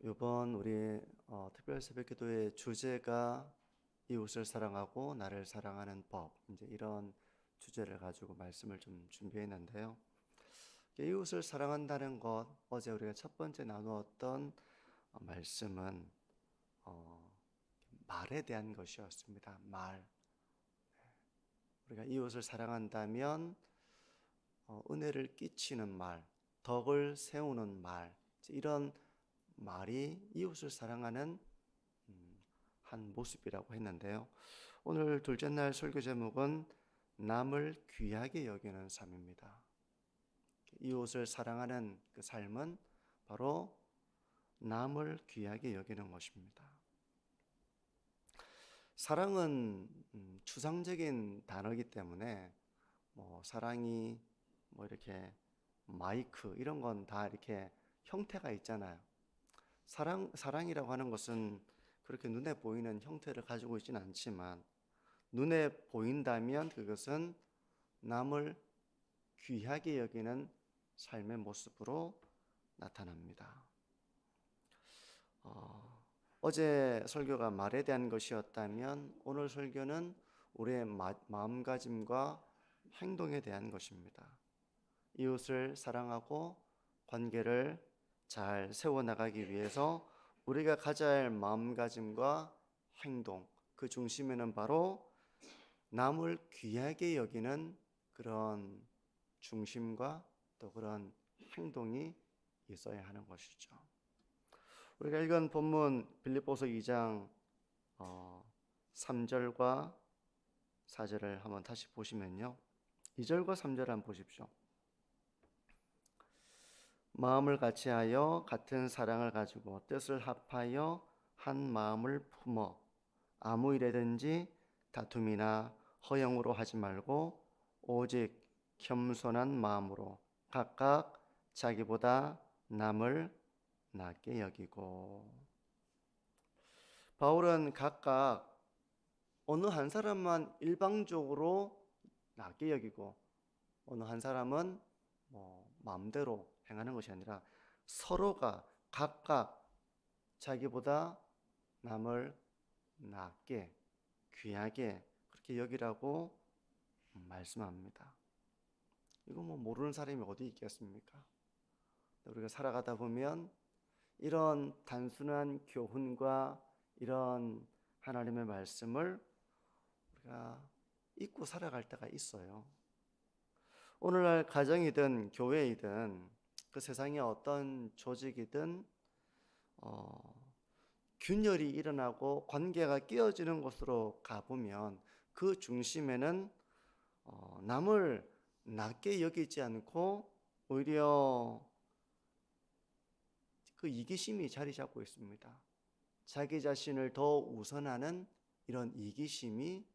이번 우리 특별 새벽기도의 주제가 이웃을 사랑하고 나를 사랑하는 법, 이제 이런 주제를 가지고 말씀을 좀 준비했는데요. 이웃을 사랑한다는 것, 어제 우리가 첫 번째 나누었던 말씀은 말에 대한 것이었습니다. 말. 우리가 이웃을 사랑한다면 은혜를 끼치는 말, 덕을 세우는 말, 이런 말이 이웃을 사랑하는 한 모습이라고 했는데요. 오늘 둘째 날 설교 제목은 남을 귀하게 여기는 삶입니다. 이웃을 사랑하는 그 삶은 바로 남을 귀하게 여기는 것입니다. 사랑은 추상적인 단어이기 때문에 사랑이 이렇게 마이크 이런 건 다 이렇게 형태가 있잖아요. 사랑이라고 하는 것은 그렇게 눈에 보이는 형태를 가지고 있지는 않지만 눈에 보인다면 그것은 남을 귀하게 여기는 삶의 모습으로 나타납니다. 어제 설교가 말에 대한 것이었다면 오늘 설교는 우리의 마음가짐과 행동에 대한 것입니다. 이웃을 사랑하고 관계를 잘 세워나가기 위해서 우리가 가져야 할 마음가짐과 행동, 그 중심에는 바로 남을 귀하게 여기는 그런 중심과 또 그런 행동이 있어야 하는 것이죠. 우리가 읽은 본문 빌립보서 2장 3절과 4절을 한번 다시 보시면요. 2절과 3절 한번 보십시오. 마음을 같이하여 같은 사랑을 가지고 뜻을 합하여 한 마음을 품어 아무 일에든지 다툼이나 허영으로 하지 말고 오직 겸손한 마음으로 각각 자기보다 남을 낮게 여기고. 바울은 각각 어느 한 사람만 일방적으로 낮게 여기고 어느 한 사람은 마음대로 행하는 것이 아니라 서로가 각각 자기보다 남을 낮게 귀하게 그렇게 여기라고 말씀합니다. 이거 모르는 사람이 어디 있겠습니까? 우리가 살아가다 보면 이런 단순한 교훈과 이런 하나님의 말씀을 우리가 잊고 살아갈 때가 있어요. 오늘날 가정이든 교회이든 그 세상의 어떤 조직이든 균열이 일어나고 관계가 깨어지는 곳으로 가보면 그 중심에는 남을 낮게 여기지 않고 오히려 그 이기심이 자리 잡고 있습니다. 자기 자신을 더 우선하는 이런 이기심이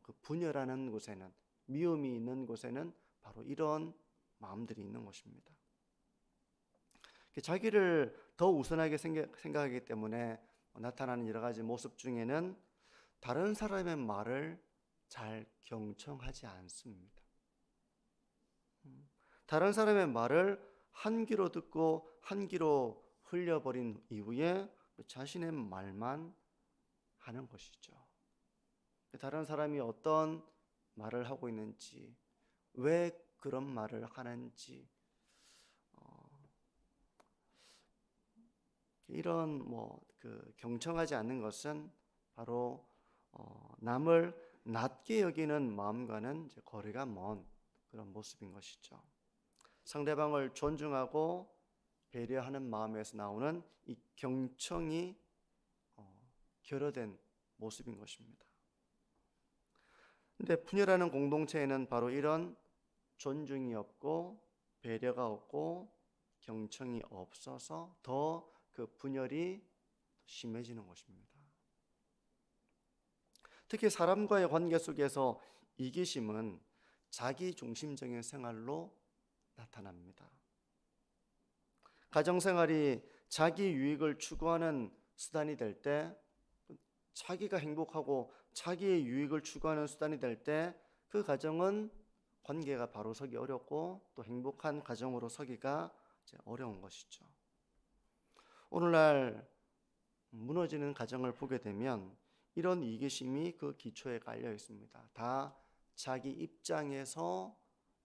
그 분열하는 곳에는, 미움이 있는 곳에는 바로 이런 마음들이 있는 것입니다. 자기를 더 우선하게 생각하기 때문에 나타나는 여러 가지 모습 중에는 다른 사람의 말을 잘 경청하지 않습니다. 다른 사람의 말을 한 귀로 듣고 한 귀로 흘려버린 이후에 자신의 말만 하는 것이죠. 다른 사람이 어떤 말을 하고 있는지, 왜 그런 말을 하는지, 이런 경청하지 않는 것은 바로 남을 낮게 여기는 마음과는 거리가 먼 그런 모습인 것이죠. 상대방을 존중하고 배려하는 마음에서 나오는 이 경청이 결여된 모습인 것입니다. 근데 분열하는 공동체에는 바로 이런 존중이 없고 배려가 없고 경청이 없어서 더 그 분열이 심해지는 것입니다. 특히 사람과의 관계 속에서 이기심은 자기 중심적인 생활로 나타납니다. 가정생활이 자기 유익을 추구하는 수단이 될 때, 자기가 행복하고 자기의 유익을 추구하는 수단이 될 때 그 가정은 관계가 바로 서기 어렵고 또 행복한 가정으로 서기가 어려운 것이죠. 오늘날 무너지는 가정을 보게 되면 이런 이기심이 그 기초에 깔려 있습니다. 다 자기 입장에서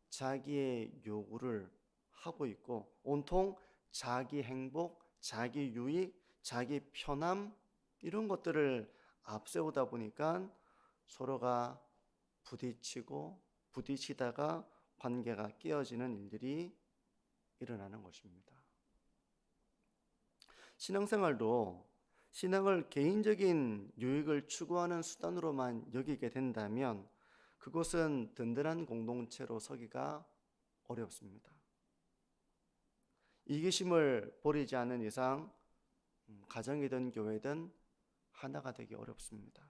자기의 요구를 하고 있고 온통 자기 행복, 자기 유익, 자기 편함 이런 것들을 앞세우다 보니까 서로가 부딪히다가 관계가 깨어지는 일들이 일어나는 것입니다. 신앙생활도 신앙을 개인적인 유익을 추구하는 수단으로만 여기게 된다면 그것은 든든한 공동체로 서기가 어렵습니다. 이기심을 버리지 않는 이상 가정이든 교회든 하나가 되기 어렵습니다.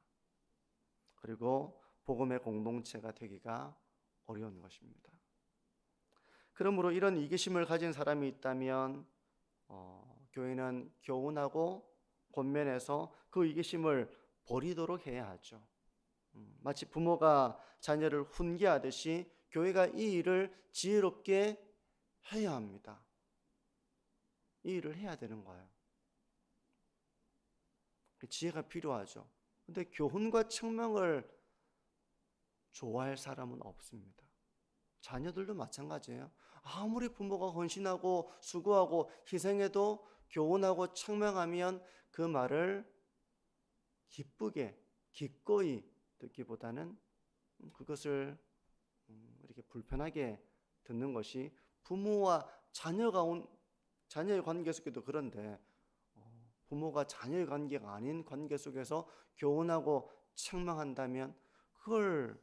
그리고 복음의 공동체가 되기가 어려운 것입니다. 그러므로 이런 이기심을 가진 사람이 있다면 교회는 교훈하고 권면해서 그 이기심을 버리도록 해야 하죠. 마치 부모가 자녀를 훈계하듯이 교회가 이 일을 지혜롭게 해야 합니다. 이 일을 해야 되는 거예요. 지혜가 필요하죠. 근데 교훈과 책망을 좋아할 사람은 없습니다. 자녀들도 마찬가지예요. 아무리 부모가 헌신하고 수고하고 희생해도 교훈하고 책망하면 그 말을 기쁘게 기꺼이 듣기보다는 그것을 이렇게 불편하게 듣는 것이 부모와 자녀의 관계 속에도 그런데 부모가 자녀의 관계가 아닌 관계 속에서 교훈하고 책망한다면 그걸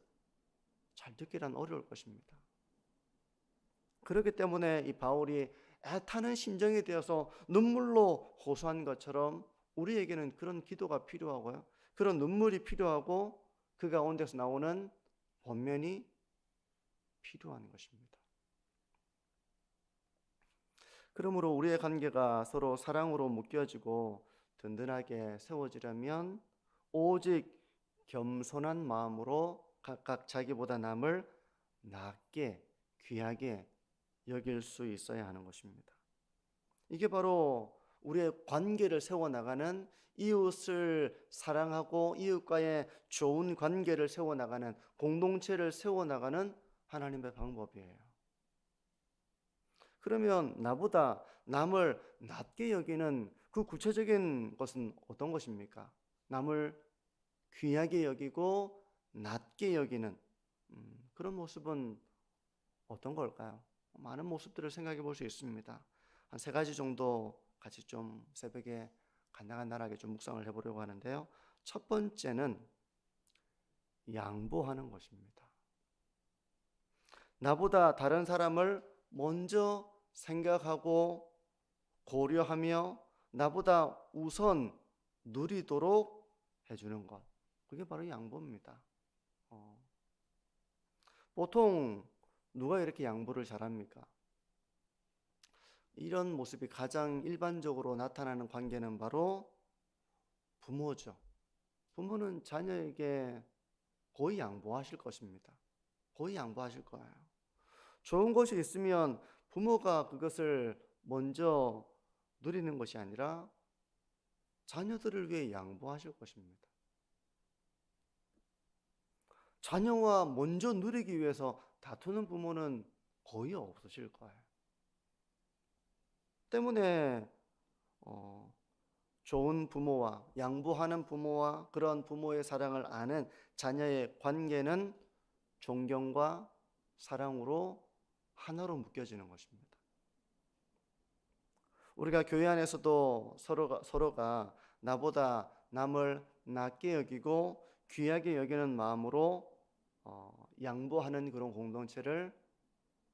잘 듣기란 어려울 것입니다. 그렇기 때문에 이 바울이 애타는 심정에 대해서 눈물로 호소한 것처럼 우리에게는 그런 기도가 필요하고요. 그런 눈물이 필요하고 그 가운데서 나오는 권면이 필요한 것입니다. 그러므로 우리의 관계가 서로 사랑으로 묶여지고 든든하게 세워지려면 오직 겸손한 마음으로 각각 자기보다 남을 낮게 귀하게 여길 수 있어야 하는 것입니다. 이게 바로 우리의 관계를 세워나가는 이웃을 사랑하고 이웃과의 좋은 관계를 세워나가는 공동체를 세워나가는 하나님의 방법이에요. 그러면 나보다 남을 낮게 여기는 그 구체적인 것은 어떤 것입니까? 남을 귀하게 여기고 낮게 여기는 그런 모습은 어떤 걸까요? 많은 모습들을 생각해 볼 수 있습니다. 한 3가지 정도 같이 좀 새벽에 간단하게 좀 묵상을 해보려고 하는데요. 첫 번째는 양보하는 것입니다. 나보다 다른 사람을 먼저 생각하고 고려하며 나보다 우선 누리도록 해주는 것. 그게 바로 양보입니다. 보통 누가 이렇게 양보를 잘합니까? 이런 모습이 가장 일반적으로 나타나는 관계는 바로 부모죠. 부모는 자녀에게 거의 양보하실 것입니다. 거의 양보하실 거예요. 좋은 것이 있으면 부모가 그것을 먼저 누리는 것이 아니라 자녀들을 위해 양보하실 것입니다. 자녀와 먼저 누리기 위해서 다투는 부모는 거의 없으실 거예요. 때문에 좋은 부모와 양보하는 부모와 그런 부모의 사랑을 아는 자녀의 관계는 존경과 사랑으로 하나로 묶여지는 것입니다. 우리가 교회 안에서도 서로가 나보다 남을 낮게 여기고 귀하게 여기는 마음으로 양보하는 그런 공동체를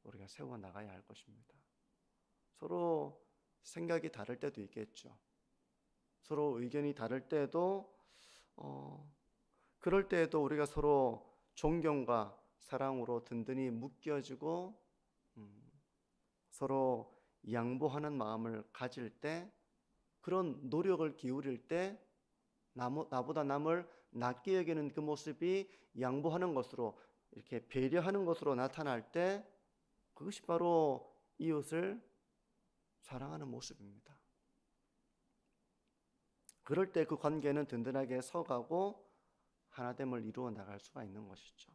우리가 세워나가야 할 것입니다. 서로 생각이 다를 때도 있겠죠. 서로 의견이 다를 때도 그럴 때에도 우리가 서로 존경과 사랑으로 든든히 묶여지고 서로 양보하는 마음을 가질 때 그런 노력을 기울일 때 나보다 남을 낮게 여기는 그 모습이 양보하는 것으로 이렇게 배려하는 것으로 나타날 때 그것이 바로 이웃을 사랑하는 모습입니다. 그럴 때 그 관계는 든든하게 서가고 하나됨을 이루어 나갈 수가 있는 것이죠.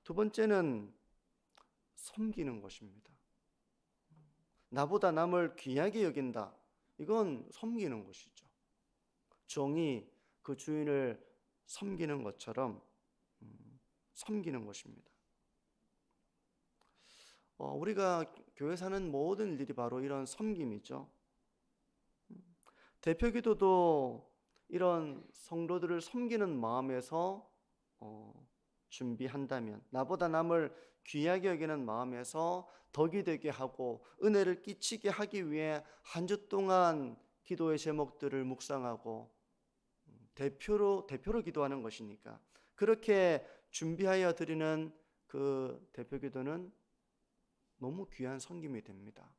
두 번째는 섬기는 것입니다. 나보다 남을 귀하게 여긴다. 이건 섬기는 것이죠. 종이 그 주인을 섬기는 것처럼 섬기는 것입니다. 우리가 교회 사는 모든 일들이 바로 이런 섬김이죠. 대표기도도 이런 성도들을 섬기는 마음에서 준비한다면, 나보다 남을 귀하게 여기는 마음에서 덕이 되게 하고 은혜를 끼치게 하기 위해 한 주 동안 기도의 제목들을 묵상하고 대표로 기도하는 것이니까, 그렇게 준비하여 드리는 그 대표기도는 너무 귀한 섬김이 됩니다.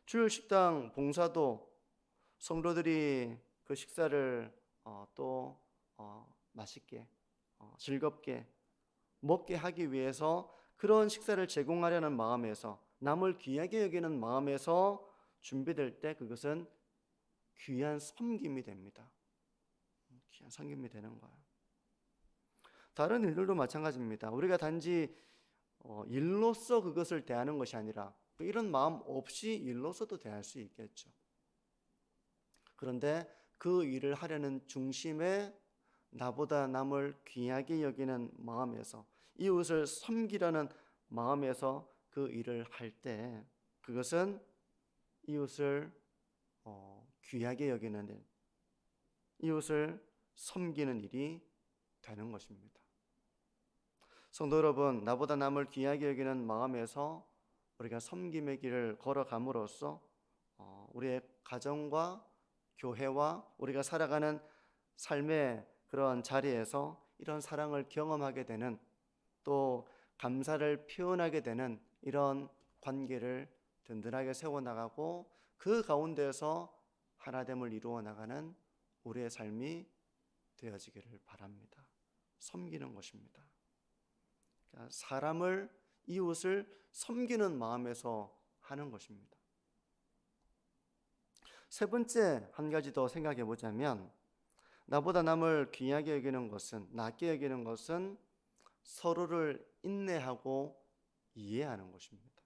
주일 식당 봉사도 성도들이 그 식사를 또 맛있게 즐겁게 먹게 하기 위해서 그런 식사를 제공하려는 마음에서, 남을 귀하게 여기는 마음에서 준비될 때 그것은 귀한 섬김이 됩니다. 귀한 섬김이 되는 거예요. 다른 일들도 마찬가지입니다. 우리가 단지 일로서 그것을 대하는 것이 아니라 이런 마음 없이 일로서도 대할 수 있겠죠. 그런데 그 일을 하려는 중심에 나보다 남을 귀하게 여기는 마음에서, 이웃을 섬기려는 마음에서 그 일을 할 때 그것은 이웃을 귀하게 여기는 일, 이웃을 섬기는 일이 되는 것입니다. 성도 여러분, 나보다 남을 귀하게 여기는 마음에서 우리가 섬김의 길을 걸어감으로써 우리의 가정과 교회와 우리가 살아가는 삶의 그런 자리에서 이런 사랑을 경험하게 되는, 또 감사를 표현하게 되는 이런 관계를 든든하게 세워나가고 그 가운데서 하나됨을 이루어 나가는 우리의 삶이 되어지기를 바랍니다. 섬기는 것입니다. 사람을, 이웃을 섬기는 마음에서 하는 것입니다. 세 번째 한 가지 더 생각해 보자면, 나보다 남을 귀하게 여기는 것은, 낮게 여기는 것은 서로를 인내하고 이해하는 것입니다.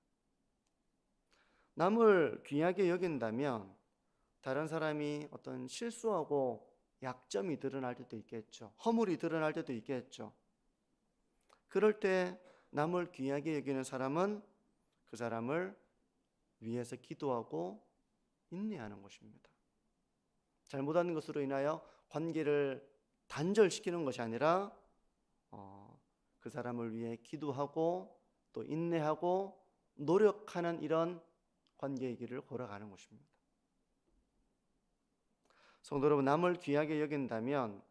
남을 귀하게 여긴다면 다른 사람이 어떤 실수하고 약점이 드러날 때도 있겠죠. 허물이 드러날 때도 있겠죠. 그럴 때 남을 귀하게 여기는 사람은 그 사람을 위해서 기도하고 인내하는 것입니다. 잘못하는 것으로 인하여 관계를 단절시키는 것이 아니라 그 사람을 위해 기도하고 또 인내하고 노력하는 이런 관계의 길을 걸어가는 것입니다. 성도 여러분, 남을 귀하게 여긴다면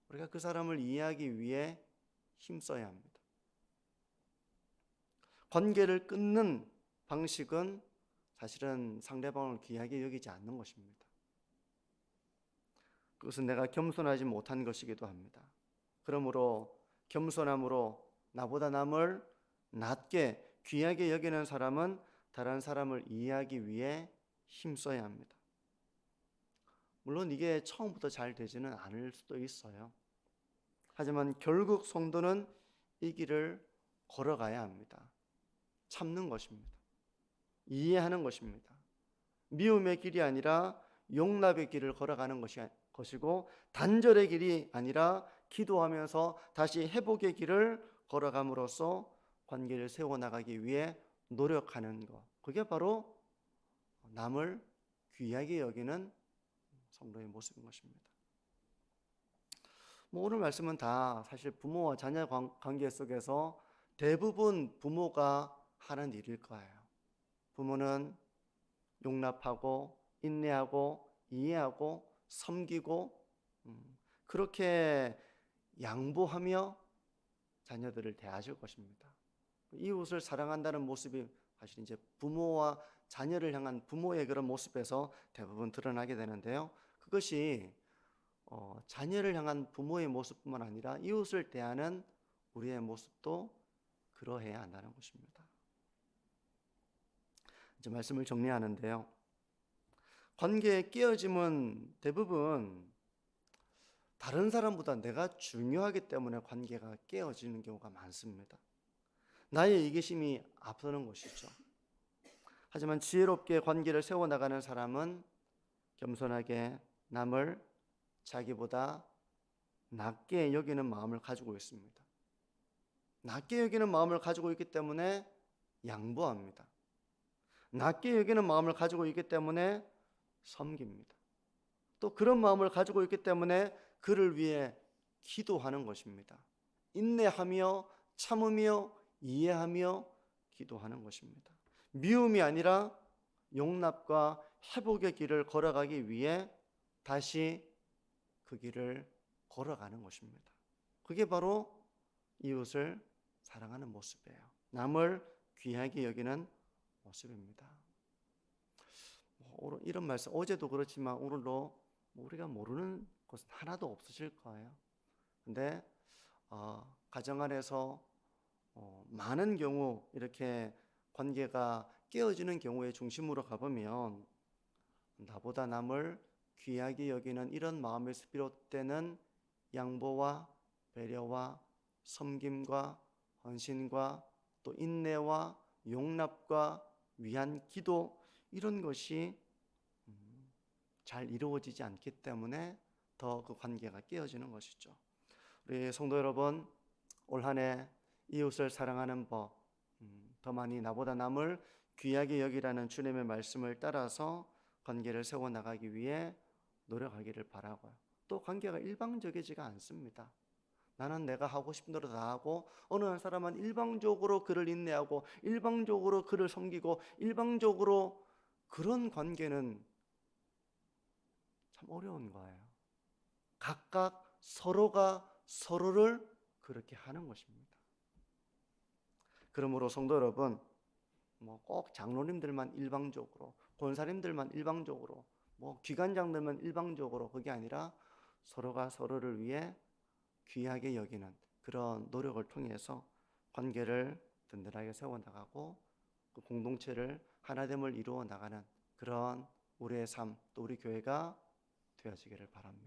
우리가 그 사람을 이해하기 위해 힘써야 합니다. 관계를 끊는 방식은 사실은 상대방을 귀하게 여기지 않는 것입니다. 그것은 내가 겸손하지 못한 것이기도 합니다. 그러므로 겸손함으로 나보다 남을 낮게 귀하게 여기는 사람은 다른 사람을 이해하기 위해 힘써야 합니다. 물론 이게 처음부터 잘 되지는 않을 수도 있어요. 하지만 결국 성도는 이 길을 걸어가야 합니다. 참는 것입니다. 이해하는 것입니다. 미움의 길이 아니라 용납의 길을 걸어가는 것이고, 단절의 길이 아니라 기도하면서 다시 회복의 길을 걸어감으로써 관계를 세워나가기 위해 노력하는 것, 그게 바로 남을 귀하게 여기는 성도의 모습인 것입니다. 오늘 말씀은 다 사실 부모와 자녀 관계 속에서 대부분 부모가 하는 일일 거예요. 부모는 용납하고 인내하고 이해하고 섬기고 그렇게 양보하며 자녀들을 대하실 것입니다. 이웃을 사랑한다는 모습이 사실 이제 부모와 자녀를 향한 부모의 그런 모습에서 대부분 드러나게 되는데요. 그것이 자녀를 향한 부모의 모습뿐만 아니라 이웃을 대하는 우리의 모습도 그러해야 한다는 것입니다. 이제 말씀을 정리하는데요. 관계의 깨어짐은 대부분 다른 사람보다 내가 중요하기 때문에 관계가 깨어지는 경우가 많습니다. 나의 이기심이 앞서는 것이죠. 하지만 지혜롭게 관계를 세워나가는 사람은 겸손하게 남을 자기보다 낮게 여기는 마음을 가지고 있습니다. 낮게 여기는 마음을 가지고 있기 때문에 양보합니다. 낮게 여기는 마음을 가지고 있기 때문에 섬깁니다. 또 그런 마음을 가지고 있기 때문에 그를 위해 기도하는 것입니다. 인내하며 참으며 이해하며 기도하는 것입니다. 미움이 아니라 용납과 회복의 길을 걸어가기 위해 다시 그 길을 걸어가는 것입니다. 그게 바로 이웃을 사랑하는 모습이에요. 남을 귀하게 여기는 모습입니다. 이런 말씀 어제도 그렇지만 오늘도 우리가 모르는 것은 하나도 없으실 거예요. 근데 가정 안에서 많은 경우 이렇게 관계가 깨어지는 경우의 중심으로 가보면 나보다 남을 귀하게 여기는 이런 마음에서 비롯되는 양보와 배려와 섬김과 헌신과 또 인내와 용납과 위한 기도, 이런 것이 잘 이루어지지 않기 때문에 더 그 관계가 깨어지는 것이죠. 우리 성도 여러분, 올 한 해 이웃을 사랑하는 법, 더 많이 나보다 남을 귀하게 여기라는 주님의 말씀을 따라서 관계를 세워나가기 위해 노력하기를 바라고요. 또 관계가 일방적이지가 않습니다. 나는 내가 하고 싶은 대로 다 하고, 어느 한 사람은 일방적으로 그를 인내하고 일방적으로 그를 섬기고 일방적으로, 그런 관계는 참 어려운 거예요. 각각 서로가 서로를 그렇게 하는 것입니다. 그러므로 성도 여러분, 꼭 장로님들만 일방적으로, 권사님들만 일방적으로, 기관장들만 일방적으로, 그게 아니라 서로가 서로를 위해 귀하게 여기는 그런 노력을 통해서 관계를 든든하게 세워나가고 그 공동체를 하나됨을 이루어 나가는 그런 우리의 삶, 또 우리 교회가 되어지기를 바랍니다.